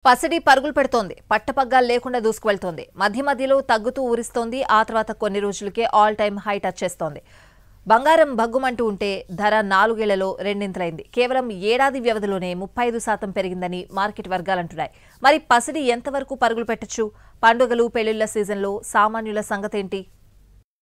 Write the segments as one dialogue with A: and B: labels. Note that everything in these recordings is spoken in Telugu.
A: పసిడి పరుగులు పెడుతోంది. పట్టపగ్గాలు లేకుండా దూసుకువెళ్తోంది. మధ్య మధ్యలో తగ్గుతూ ఊరిస్తోంది. ఆ తర్వాత కొన్ని రోజులకే ఆల్ టైమ్ హై టచ్ చేస్తోంది. బంగారం భగ్గుమంటూ ఉంటే ధర 4 ఏళ్లలో రెండింతలైంది. కేవలం ఏడాది వ్యవధిలోనే 35% పెరిగిందని మార్కెట్ వర్గాలంటున్నాయి. మరి పసిడి ఎంతవరకు పరుగులు పెట్టొచ్చు? పండుగలు పెళ్లిళ్ల సీజన్లో సామాన్యుల సంగతేంటి?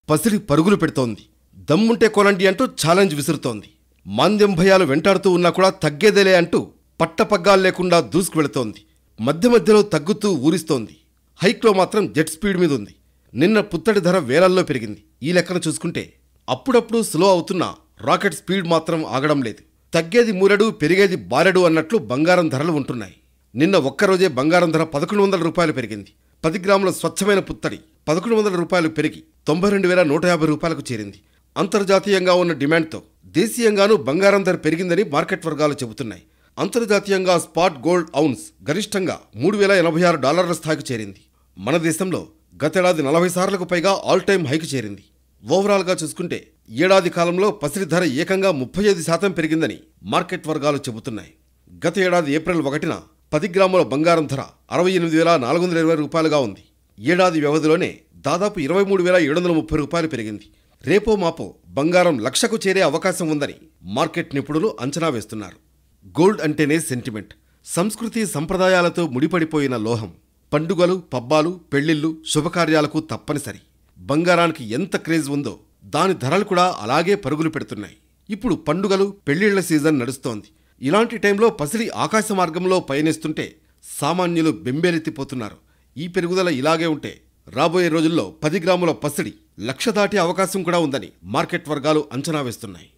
B: పసిడి పరుగులు పెడుతోంది. దమ్ముంటే కొనండి అంటూ ఛాలెంజ్ విసురుతోంది. మాంద్యం భయాలు వెంటాడుతూ ఉన్నా కూడా తగ్గేదేలే అంటూ పట్టపగ్గాలు లేకుండా దూసుకువెళుతోంది. మధ్య మధ్యలో తగ్గుతూ ఊరిస్తోంది. హైక్లో మాత్రం జెట్ స్పీడ్ మీద ఉంది. నిన్న పుత్తడి ధర వేలల్లో పెరిగింది. ఈ లెక్కన చూసుకుంటే అప్పుడప్పుడు స్లో అవుతున్న రాకెట్ స్పీడ్ మాత్రం ఆగడం లేదు. తగ్గేది మూరెడు పెరిగేది బారెడు అన్నట్లు బంగారం ధరలు ఉంటున్నాయి. నిన్న ఒక్కరోజే బంగారం ధర 1100 రూపాయలు పెరిగింది. 10 గ్రాముల స్వచ్ఛమైన పుత్తడి 1100 రూపాయలు పెరిగి 92,150 రూపాయలకు చేరింది. అంతర్జాతీయంగా ఉన్న డిమాండ్తో దేశీయంగానూ బంగారం ధర పెరిగిందని మార్కెట్ వర్గాలు చెబుతున్నాయి. అంతర్జాతీయంగా స్పాట్ గోల్డ్ ఔన్స్ గరిష్టంగా $3,086 స్థాయికి చేరింది. మన దేశంలో గతేడాది 40 సార్లకు పైగా ఆల్ టైమ్ హైకి చేరింది. ఓవరాల్గా చూసుకుంటే ఏడాది కాలంలో పసిడి ధర ఏకంగా 35% పెరిగిందని మార్కెట్ వర్గాలు చెబుతున్నాయి. గత ఏడాది ఏప్రిల్ 1న 10 గ్రాముల బంగారం ధర 68,420 రూపాయలుగా ఉంది. ఏడాది వ్యవధిలోనే దాదాపు 23,730 రూపాయలు పెరిగింది. రేపో మాపో బంగారం 1,00,000కు చేరే అవకాశం ఉందని మార్కెట్ నిపుణులు అంచనా వేస్తున్నారు. గోల్డ్ అంటేనే సెంటిమెంట్, సంస్కృతి సంప్రదాయాలతో ముడిపడిపోయిన లోహం. పండుగలు, పబ్బాలు, పెళ్లిళ్లు, శుభకార్యాలకు తప్పనిసరి. బంగారానికి ఎంత క్రేజ్ ఉందో దాని ధరలు కూడా అలాగే పరుగులు పెడుతున్నాయి. ఇప్పుడు పండుగలు, పెళ్లిళ్ల సీజన్ నడుస్తోంది. ఇలాంటి టైంలో పసిడి ఆకాశ మార్గంలో పయనిస్తుంటే సామాన్యులు బెంబేలెత్తిపోతున్నారు. ఈ పెరుగుదల ఇలాగే ఉంటే రాబోయే రోజుల్లో 10 గ్రాముల పసిడి 1,00,000 దాటే అవకాశం కూడా ఉందని మార్కెట్ వర్గాలు అంచనా వేస్తున్నాయి.